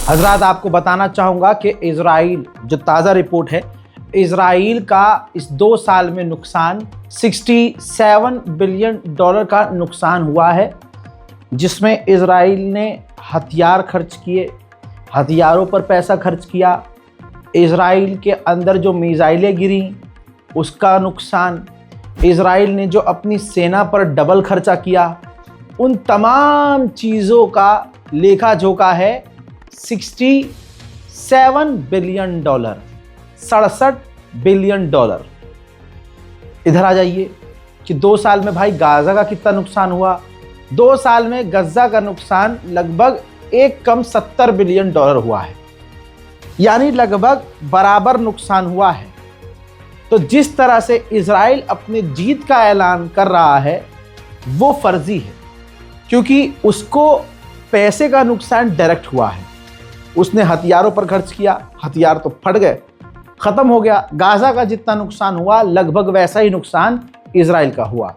हजरात, आपको बताना चाहूँगा कि इजराइल, जो ताज़ा रिपोर्ट है, इजराइल का इस 2 साल में नुकसान $67 बिलियन का नुकसान हुआ है, जिसमें इजराइल ने हथियार खर्च किए, हथियारों पर पैसा खर्च किया, इजराइल के अंदर जो मिसाइलें गिरी उसका नुकसान, इजराइल ने जो अपनी सेना पर डबल खर्चा किया, उन तमाम चीज़ों का लेखा जोखा है $67 बिलियन, $67 बिलियन। इधर आ जाइए कि 2 साल में भाई गाज़ा का कितना नुकसान हुआ। 2 साल में गज़ा का नुकसान लगभग 70 बिलियन डॉलर हुआ है, यानी लगभग बराबर नुकसान हुआ है। तो जिस तरह से इजराइल अपनी जीत का ऐलान कर रहा है वो फर्जी है, क्योंकि उसको पैसे का नुकसान डायरेक्ट हुआ है। उसने हथियारों पर खर्च किया, हथियार तो फट गए, ख़त्म हो गया। गाज़ा का जितना नुकसान हुआ लगभग वैसा ही नुकसान इजराइल का हुआ।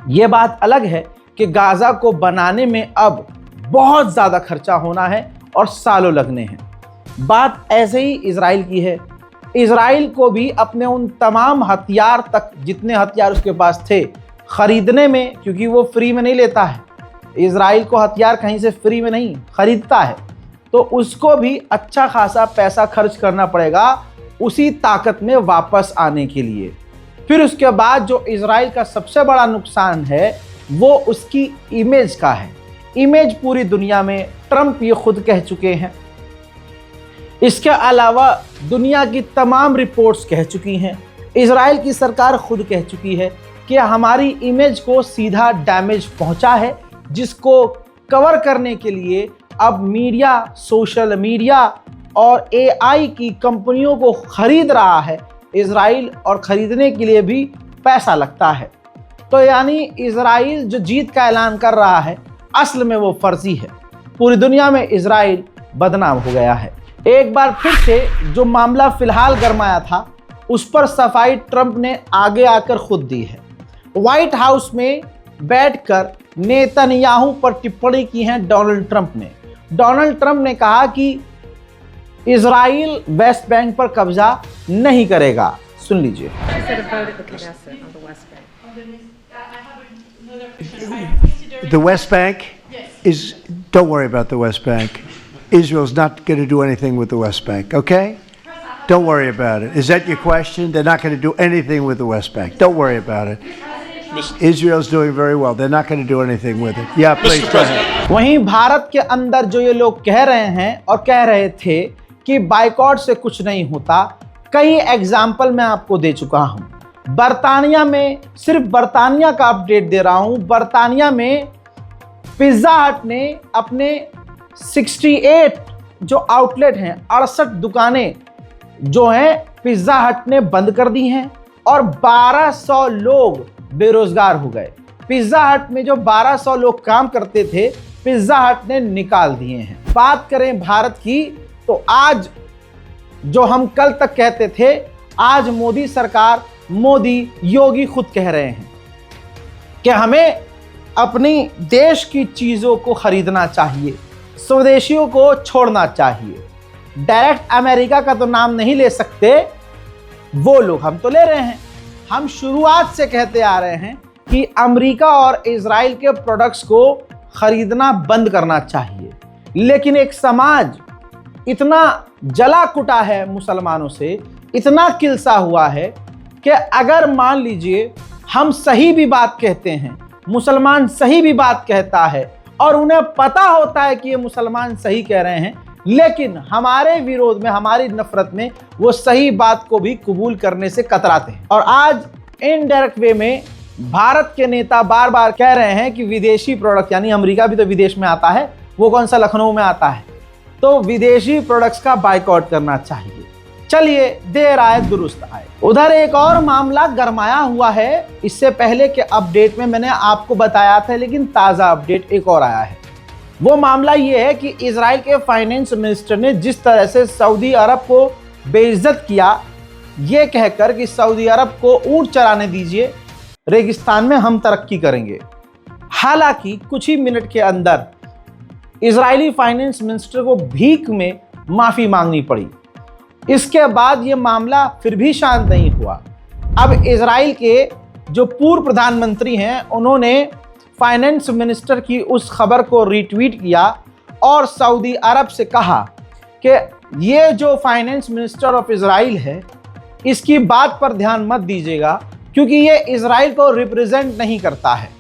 ये बात अलग है कि गाज़ा को बनाने में अब बहुत ज़्यादा खर्चा होना है और सालों लगने हैं। बात ऐसे ही इजराइल की है। इजराइल को भी अपने उन तमाम हथियार तक, जितने हथियार उसके पास थे, ख़रीदने में, क्योंकि वो फ्री में नहीं लेता है, इजराइल को हथियार कहीं से फ्री में नहीं खरीदता है, तो उसको भी अच्छा खासा पैसा खर्च करना पड़ेगा उसी ताकत में वापस आने के लिए। फिर उसके बाद जो इजराइल का सबसे बड़ा नुकसान है वो उसकी इमेज का है। इमेज पूरी दुनिया में, ट्रंप ये खुद कह चुके हैं, इसके अलावा दुनिया की तमाम रिपोर्ट्स कह चुकी हैं, इजराइल की सरकार खुद कह चुकी है कि हमारी इमेज को सीधा डैमेज पहुंचा है, जिसको कवर करने के लिए अब मीडिया, सोशल मीडिया और एआई की कंपनियों को खरीद रहा है इजराइल, और ख़रीदने के लिए भी पैसा लगता है। तो यानी इजराइल जो जीत का ऐलान कर रहा है, असल में वो फर्जी है। पूरी दुनिया में इजराइल बदनाम हो गया है। एक बार फिर से जो मामला फिलहाल गरमाया था, उस पर सफाई ट्रंप ने आगे आकर खुद दी है। व्हाइट हाउस में बैठकर नेतन्याहू पर टिप्पणी की है डोनाल्ड ट्रंप ने। डोनाल्ड ट्रंप ने कहा कि इजराइल वेस्ट बैंक पर कब्जा नहीं करेगा। सुन लीजिए। The West Bank is, don't worry about the West Bank. Israel's not going to do anything with the West Bank, okay? Don't worry about it. Is that your question? They're not going to do anything with the West Bank. Don't worry about it. Israel's doing very well. They're not going to do anything with it. Yeah, please go ahead. वहीं भारत के अंदर जो ये लोग कह रहे हैं और कह रहे थे कि बाइकॉट से कुछ नहीं होता, कई एग्जाम्पल मैं आपको दे चुका हूं। बर्तानिया में, सिर्फ बर्तानिया का अपडेट दे रहा हूं, बर्तानिया में पिज्जा हट ने अपने 68 जो आउटलेट हैं, 68 दुकानें जो हैं पिज्जा हट ने बंद कर दी हैं और 1200 लोग बेरोजगार हो गए। पिज्जा हट में जो 1200 लोग काम करते थे, पिज्जा हट ने निकाल दिए हैं। बात करें भारत की, तो आज जो हम कल तक कहते थे, आज मोदी सरकार, मोदी योगी खुद कह रहे हैं कि हमें अपनी देश की चीज़ों को खरीदना चाहिए, स्वदेशियों को छोड़ना चाहिए। डायरेक्ट अमेरिका का तो नाम नहीं ले सकते वो लोग, हम तो ले रहे हैं। हम शुरुआत से कहते आ रहे हैं कि अमेरिका और इजराइल के प्रोडक्ट्स को खरीदना बंद करना चाहिए, लेकिन एक समाज इतना जला कुटा है मुसलमानों से, इतना किलसा हुआ है कि अगर मान लीजिए हम सही भी बात कहते हैं, मुसलमान सही भी बात कहता है और उन्हें पता होता है कि ये मुसलमान सही कह रहे हैं, लेकिन हमारे विरोध में, हमारी नफरत में वो सही बात को भी कबूल करने से कतराते हैं। और आज इनडायरेक्ट वे में भारत के नेता बार बार कह रहे हैं कि विदेशी प्रोडक्ट, यानी अमेरिका भी तो विदेश में आता है, वो कौन सा लखनऊ में आता है, तो विदेशी प्रोडक्ट्स का बाइकआउट करना चाहिए। चलिए, देर आए दुरुस्त आए। उधर एक और मामला गरमाया हुआ है। इससे पहले के अपडेट में मैंने आपको बताया था, लेकिन ताज़ा अपडेट एक और आया है। वो मामला ये है कि इजराइल के फाइनेंस मिनिस्टर ने जिस तरह से सऊदी अरब को बेइज्जत किया, ये कहकर कि सऊदी अरब को ऊंट चराने दीजिए, रेगिस्तान में हम तरक्की करेंगे। हालांकि कुछ ही मिनट के अंदर इजरायली फाइनेंस मिनिस्टर को भीख में माफी मांगनी पड़ी। इसके बाद यह मामला फिर भी शांत नहीं हुआ। अब इजराइल के जो पूर्व प्रधानमंत्री हैं उन्होंने फाइनेंस मिनिस्टर की उस खबर को रीट्वीट किया और सऊदी अरब से कहा कि ये जो फाइनेंस मिनिस्टर ऑफ इजराइल है इसकी बात पर ध्यान मत दीजिएगा, क्योंकि ये इजराइल को रिप्रेजेंट नहीं करता है।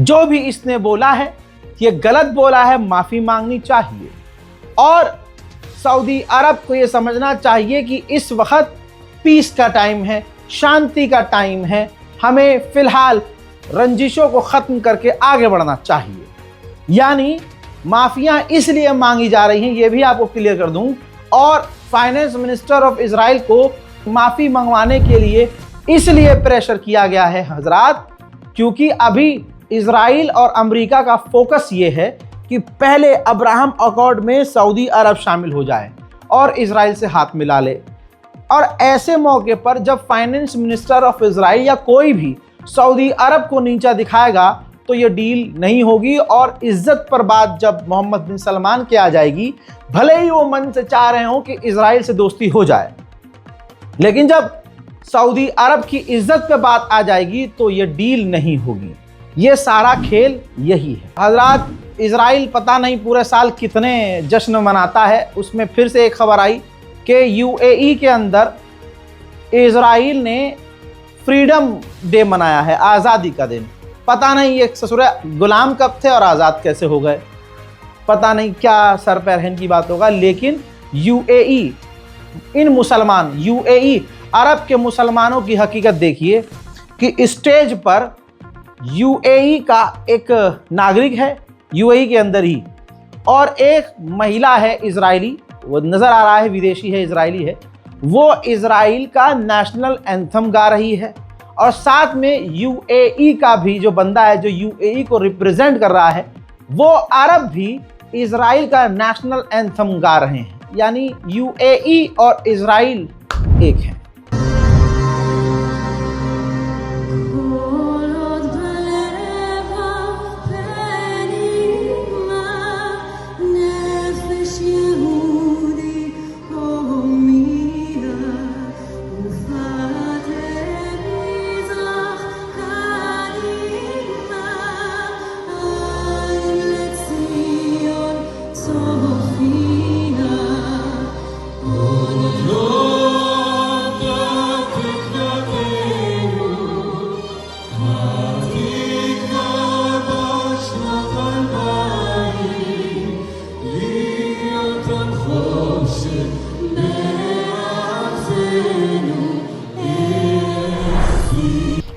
जो भी इसने बोला है ये गलत बोला है, माफी मांगनी चाहिए। और सऊदी अरब को ये समझना चाहिए कि इस वक्त पीस का टाइम है, शांति का टाइम है, हमें फिलहाल रंजिशों को खत्म करके आगे बढ़ना चाहिए। यानी माफियां इसलिए मांगी जा रही हैं, ये भी आपको क्लियर कर दूं, और फाइनेंस मिनिस्टर ऑफ इजराइल को माफी मंगवाने के लिए इसलिए प्रेशर किया गया है हजरात, क्योंकि अभी इजराइल और अमेरिका का फोकस ये है कि पहले अब्राहम अकॉर्ड में सऊदी अरब शामिल हो जाए और इजराइल से हाथ मिला ले। और ऐसे मौके पर जब फाइनेंस मिनिस्टर ऑफ इजराइल या कोई भी सऊदी अरब को नीचा दिखाएगा तो ये डील नहीं होगी, और इज्जत पर बात जब मोहम्मद बिन सलमान के आ जाएगी, भले ही वो मन से चाह रहे हो कि इजराइल से दोस्ती हो जाए, लेकिन जब सऊदी अरब की इज्जत पे बात आ जाएगी तो ये डील नहीं होगी। ये सारा खेल यही है हजरात। इजराइल पता नहीं पूरे साल कितने जश्न मनाता है। उसमें फिर से एक खबर आई कि यूएई के अंदर इजराइल ने फ्रीडम डे मनाया है, आज़ादी का दिन। पता नहीं ये ससुर गुलाम कब थे और आज़ाद कैसे हो गए, पता नहीं क्या सर पैर की बात होगा। लेकिन यूएई यूएई अरब के मुसलमानों की हकीकत देखिए कि स्टेज पर यूएई का एक नागरिक है यूएई के अंदर ही, और एक महिला है इजरायली, वो नज़र आ रहा है विदेशी है, इजरायली है, वो इजराइल का नेशनल एंथम गा रही है। और साथ में यूएई का भी जो बंदा है जो यूएई को रिप्रेजेंट कर रहा है, वो अरब भी इजराइल का नेशनल एंथम गा रहे हैं। यानी यूएई और इजराइल एक है।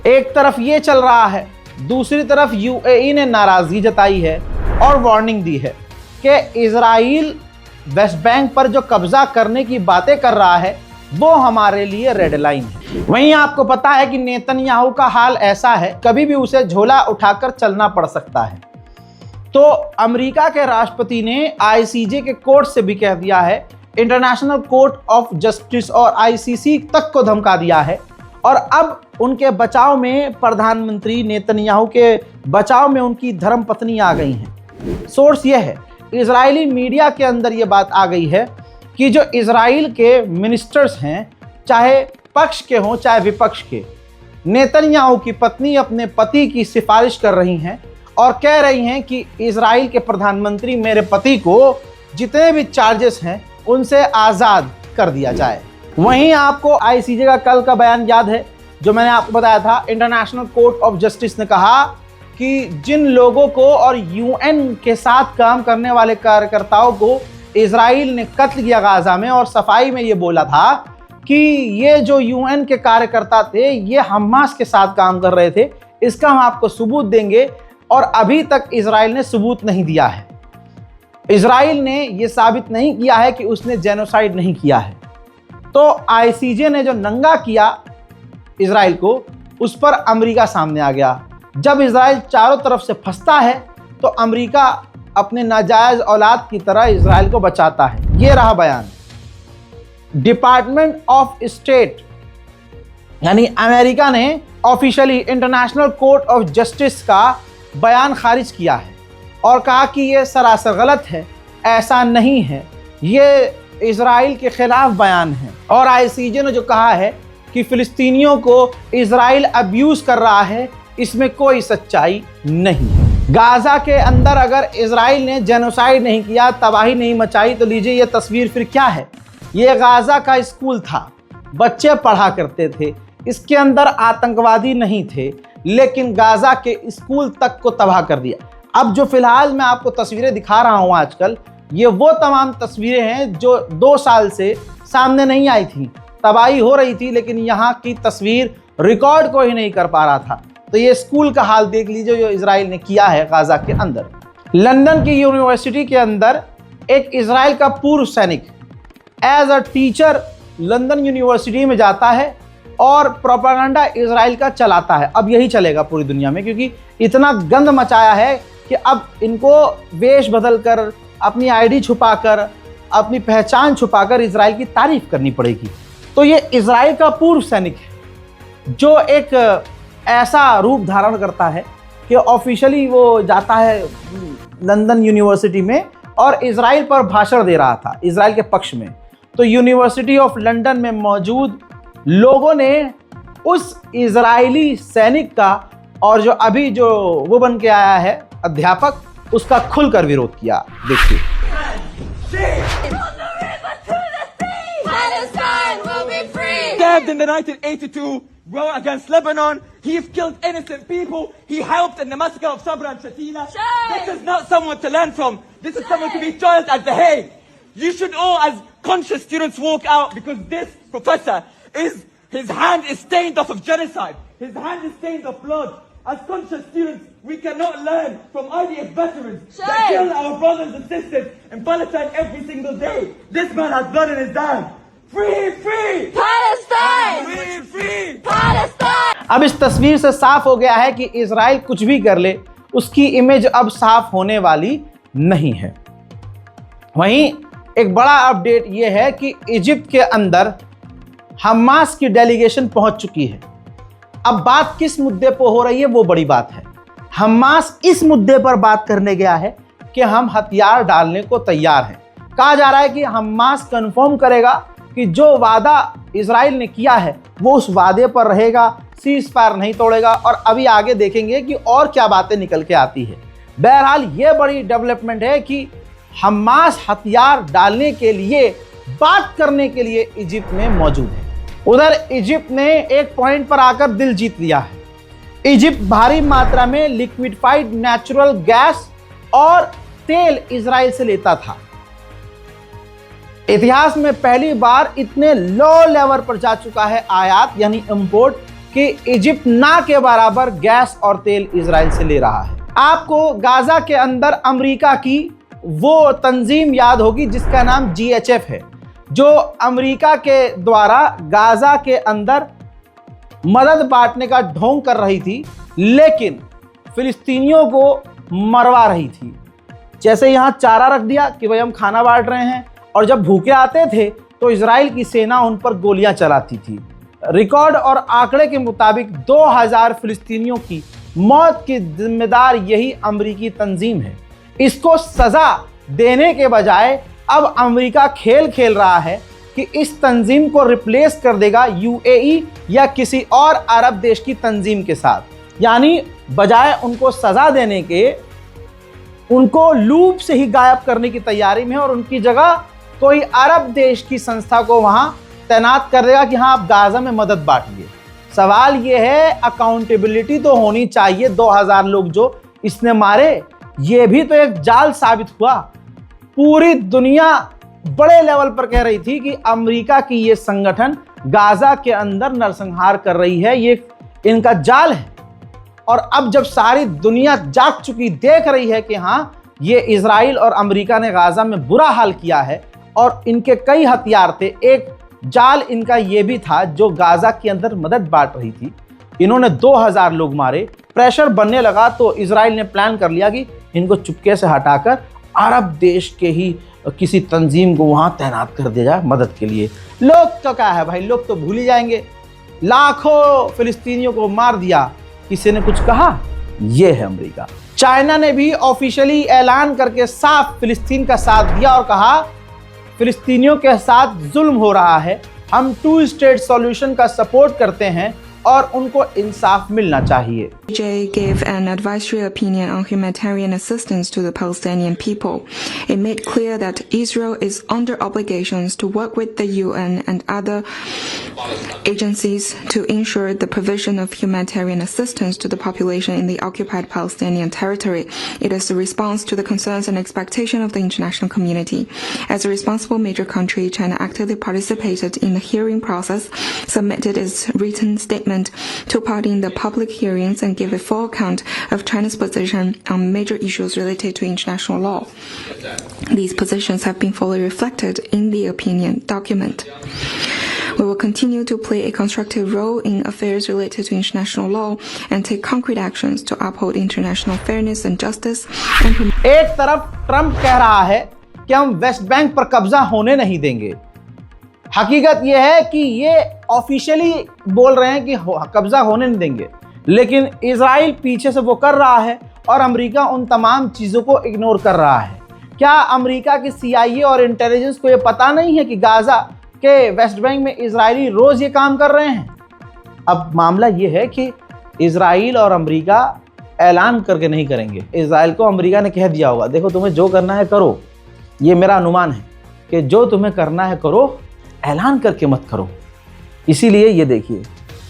एक तरफ ये चल रहा है, दूसरी तरफ यूएई ने नाराजगी जताई है और वार्निंग दी है कि इजराइल वेस्ट बैंक पर जो कब्जा करने की बातें कर रहा है वो हमारे लिए रेड लाइन है। वहीं आपको पता है कि नेतन्याहू का हाल ऐसा है, कभी भी उसे झोला उठाकर चलना पड़ सकता है। तो अमेरिका के राष्ट्रपति ने आईसीजे के कोर्ट से भी कह दिया है, इंटरनेशनल कोर्ट ऑफ जस्टिस और आईसीसी तक को धमका दिया है। और अब उनके बचाव में प्रधानमंत्री नेतन्याहू के बचाव में उनकी धर्मपत्नी आ गई हैं। सोर्स यह है, इजरायली मीडिया के अंदर यह बात आ गई है कि जो इजराइल के मिनिस्टर्स हैं, चाहे पक्ष के हों चाहे विपक्ष के, नेतन्याहू की पत्नी अपने पति की सिफारिश कर रही हैं और कह रही हैं कि इजराइल के प्रधानमंत्री मेरे पति को जितने भी चार्जेस हैं उनसे आज़ाद कर दिया जाए। वहीं आपको आईसीजे का कल का बयान याद है जो मैंने आपको बताया था। इंटरनेशनल कोर्ट ऑफ जस्टिस ने कहा कि जिन लोगों को और यूएन के साथ काम करने वाले कार्यकर्ताओं को इजराइल ने कत्ल किया गाजा में, और सफाई में ये बोला था कि ये जो यूएन के कार्यकर्ता थे ये हमास के साथ काम कर रहे थे, इसका हम आपको सबूत देंगे। और अभी तक इजराइल ने सबूत नहीं दिया है। इजराइल ने ये साबित नहीं किया है कि उसने जेनोसाइड नहीं किया है। तो आईसीजे ने जो नंगा किया इजराइल को, उस पर अमेरिका सामने आ गया। जब इजराइल चारों तरफ से फंसता है तो अमेरिका अपने नाजायज औलाद की तरह इजराइल को बचाता है। ये रहा बयान। डिपार्टमेंट ऑफ स्टेट यानी अमेरिका ने officially international court of justice का बयान खारिज किया है और कहा कि ये सरासर गलत है, ऐसा नहीं है, ये इजराइल के खिलाफ बयान है। और आईसीजे ने जो कहा है कि फिलिस्तीनियों को इजराइल अब्यूज कर रहा है, इसमें कोई सच्चाई नहीं है। गाजा के अंदर अगर इजराइल ने जेनोसाइड नहीं किया, तबाही नहीं मचाई, तो लीजिए ये तस्वीर फिर क्या है। ये गाजा का स्कूल था, बच्चे पढ़ा करते थे, इसके अंदर आतंकवादी नहीं थे, लेकिन गाजा के स्कूल तक को तबाह कर दिया। अब जो फिलहाल मैं आपको तस्वीरें दिखा रहा हूं आजकल, ये वो तमाम तस्वीरें हैं जो 2 साल से सामने नहीं आई थी। तबाही हो रही थी, लेकिन यहाँ की तस्वीर रिकॉर्ड को ही नहीं कर पा रहा था। तो ये स्कूल का हाल देख लीजिए जो इजराइल ने किया है गाजा के अंदर। लंदन की यूनिवर्सिटी के अंदर एक इजराइल का पूर्व सैनिक as a teacher London university में जाता है और प्रोपेगेंडा इजराइल का चलाता है। अब यही चलेगा पूरी दुनिया में, क्योंकि इतना गंद मचाया है कि अब इनको वेश बदल कर, अपनी आईडी छुपाकर, अपनी पहचान छुपाकर इजराइल की तारीफ करनी पड़ेगी। तो ये इजराइल का पूर्व सैनिक है जो एक ऐसा रूप धारण करता है कि ऑफिशियली वो जाता है लंदन यूनिवर्सिटी में और इजराइल पर भाषण दे रहा था, इजराइल के पक्ष में। तो यूनिवर्सिटी ऑफ लंदन में मौजूद लोगों ने उस इजरायली सैनिक का और जो अभी जो वो बन के आया है अध्यापक, उसका खुलकर विरोध किया। देखिए, stabbed in the 1982 war against Lebanon. He's killed innocent people. He helped in the massacre of Sabra and Shatila. This is not someone to learn from. This is someone to be tried at The Hague. You should all, as conscious students, walk out because this professor his hand is stained off of genocide. His hand is stained of blood. As conscious students, we cannot learn from IDF veterans that kill our brothers and sisters in Palestine every single day. This man has blood in his hand. Free, free Palestine! Free, free Palestine! अब इस तस्वीर से साफ हो गया है कि Israel कुछ भी कर ले, उसकी इमेज अब साफ होने वाली नहीं है। वहीं एक बड़ा अपडेट यह है कि इजिप्ट के अंदर हमास की डेलीगेशन पहुंच चुकी है। अब बात किस मुद्दे पर हो रही है, वो बड़ी बात है। हमास इस मुद्दे पर बात करने गया है कि हम हथियार डालने को तैयार हैं। कहा जा रहा है कि हमास कंफर्म करेगा कि जो वादा इजराइल ने किया है वो उस वादे पर रहेगा, सीज फायर नहीं तोड़ेगा। और अभी आगे देखेंगे कि और क्या बातें निकल के आती है। बहरहाल ये बड़ी डेवलपमेंट है कि हमास हथियार डालने के लिए, बात करने के लिए इजिप्ट में मौजूद है। उधर इजिप्ट ने एक पॉइंट पर आकर दिल जीत लिया है। इजिप्ट भारी मात्रा में लिक्विफाइड नेचुरल गैस और तेल इजराइल से लेता था। इतिहास में पहली बार इतने लो लेवल पर जा चुका है आयात यानी इंपोर्ट कि इजिप्ट ना के बराबर गैस और तेल इजराइल से ले रहा है। आपको गाजा के अंदर अमेरिका की वो तंजीम याद होगी जिसका नाम GHF है, जो अमेरिका के द्वारा गाजा के अंदर मदद बांटने का ढोंग कर रही थी, लेकिन फिलिस्तीनियों को मरवा रही थी। जैसे यहाँ चारा रख दिया कि भाई हम खाना बांट रहे हैं, और जब भूखे आते थे तो इजराइल की सेना उन पर गोलियां चलाती थी। रिकॉर्ड और आंकड़े के मुताबिक 2000 फिलिस्तीनियों की मौत की जिम्मेदार यही अमेरिकी तंजीम है। इसको सजा देने के बजाय अब अमेरिका खेल खेल रहा है कि इस तंजीम को रिप्लेस कर देगा UAE या किसी और अरब देश की तंजीम के साथ। यानी बजाय उनको सजा देने के, उनको लूप से ही गायब करने की तैयारी में है और उनकी जगह कोई अरब देश की संस्था को वहां तैनात कर देगा कि हाँ आप गाजा में मदद बांटिए। सवाल ये है, अकाउंटेबिलिटी तो होनी चाहिए। 2000 लोग जो इसने मारे, ये भी तो एक जाल साबित हुआ। पूरी दुनिया बड़े लेवल पर कह रही थी कि अमेरिका की ये संगठन गाजा के अंदर नरसंहार कर रही है, ये इनका जाल है। और अब जब सारी दुनिया जाग चुकी, देख रही है कि हाँ ये इजराइल और अमेरिका ने गाजा में बुरा हाल किया है और इनके कई हथियार थे, एक जाल इनका ये भी था जो गाजा के अंदर मदद बांट रही थी। इन्होंने 2000 लोग मारे। प्रेशर बनने लगा तो इजराइल ने प्लान कर लिया कि इनको चुपके से हटाकर अरब देश के ही किसी तंजीम को वहां तैनात कर दिया जाए मदद के लिए। लोग तो क्या है भाई, लोग तो भूल ही जाएंगे। लाखों फिलिस्तीनियों को मार दिया, किसी ने कुछ कहा? ये है अमेरिका। चाइना ने भी ऑफिशियली ऐलान करके साफ फिलिस्तीन का साथ दिया और कहा फिलिस्तीनियों के साथ जुल्म हो रहा है, हम 2 स्टेट सॉल्यूशन का सपोर्ट करते हैं और उनको इंसाफ मिलना चाहिए। Jay gave an advisory opinion on humanitarian assistance to the Palestinian people. It made clear that Israel is under obligations to work with the UN and other agencies to ensure the provision of humanitarian assistance to the population in the occupied Palestinian territory. It is a response to the concerns and expectations of the international community. As a responsible major country, China actively participated in the hearing process, submitted its written statement to part in the public hearings and give a full account of China's position on major issues related to international law. These positions have been fully reflected in the opinion document. We will continue to play a constructive role in affairs related to international law and take concrete actions to uphold international fairness and justice and promote. एक तरफ Trump कह रहा है कि हम West Bank पर कब्जा होने नहीं देंगे। हकीकत यह है कि ये ऑफिशियली बोल रहे हैं कि कब्जा होने नहीं देंगे, लेकिन इजराइल पीछे से वो कर रहा है और अमेरिका उन तमाम चीज़ों को इग्नोर कर रहा है। क्या अमेरिका की CIA और इंटेलिजेंस को ये पता नहीं है कि गाज़ा के वेस्ट बैंक में इजरायली रोज़ ये काम कर रहे हैं? अब मामला ये है कि इजराइल और अमेरिका ऐलान करके नहीं करेंगे। इजराइल को अमेरिका ने कह दिया होगा, देखो तुम्हें जो करना है करो। ये मेरा अनुमान है कि जो तुम्हें करना है करो, ऐलान करके मत करो। इसीलिए ये देखिए,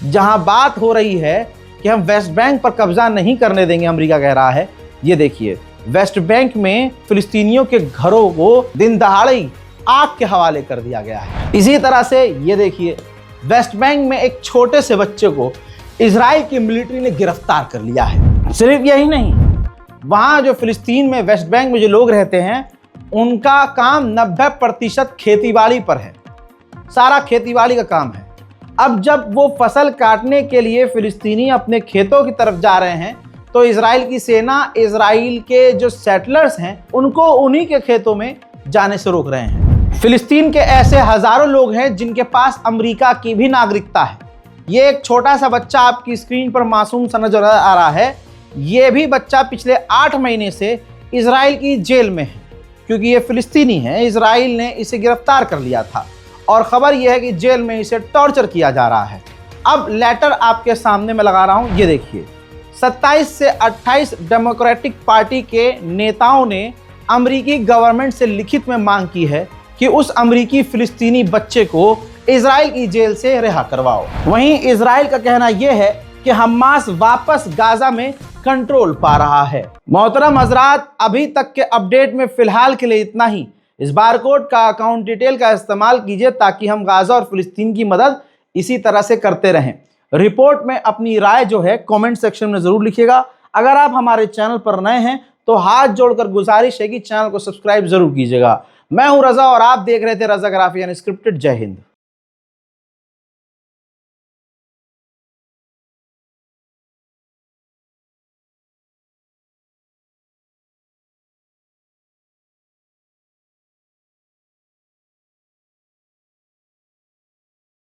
जहां बात हो रही है कि हम वेस्ट बैंक पर कब्जा नहीं करने देंगे, अमेरिका कह रहा है, ये देखिए वेस्ट बैंक में फिलिस्तीनियों के घरों को दिन दहाड़े आग के हवाले कर दिया गया है। इसी तरह से ये देखिए, वेस्ट बैंक में एक छोटे से बच्चे को इजराइल की मिलिट्री ने गिरफ्तार कर लिया है। सिर्फ यही नहीं, वहां जो फिलिस्तीन में वेस्ट बैंक में जो लोग रहते हैं, उनका काम 90% खेतीबाड़ी पर है। सारा खेतीबाड़ी का काम है। अब जब वो फसल काटने के लिए फिलिस्तीनी अपने खेतों की तरफ जा रहे हैं, तो इजराइल की सेना इजराइल के जो सेटलर्स हैं उनको उन्हीं के खेतों में जाने से रोक रहे हैं। फिलिस्तीन के ऐसे हजारों लोग हैं जिनके पास अमेरिका की भी नागरिकता है। ये एक छोटा सा बच्चा आपकी स्क्रीन पर मासूम सा नजर आ रहा है। ये भी बच्चा पिछले 8 महीने से इजराइल की जेल में है, क्योंकि ये फिलिस्तीनी है। इजराइल ने इसे गिरफ्तार कर लिया था और खबर यह है कि जेल में इसे टॉर्चर किया जा रहा है। अब लेटर आपके सामने मैं लगा रहा हूं, ये देखिए। 27 से 28 डेमोक्रेटिक पार्टी के नेताओं ने अमेरिकी गवर्नमेंट से लिखित में मांग की है कि उस अमेरिकी फिलिस्तीनी बच्चे को इजराइल की जेल से रिहा करवाओ। वहीं इजराइल का कहना यह है कि हमास वापस गाजा में कंट्रोल पा रहा है। मोहतरम हजरात, अभी तक के अपडेट में फिलहाल के लिए इतना ही। इस बारकोड का अकाउंट डिटेल का इस्तेमाल कीजिए ताकि हम गाजा और फिलिस्तीन की मदद इसी तरह से करते रहें। रिपोर्ट में अपनी राय जो है कमेंट सेक्शन में ज़रूर लिखिएगा। अगर आप हमारे चैनल पर नए हैं तो हाथ जोड़कर गुजारिश है कि चैनल को सब्सक्राइब ज़रूर कीजिएगा। मैं हूं रज़ा और आप देख रहे थे रज़ा ग्राफी अनस्क्रिप्टेड। जय हिंद।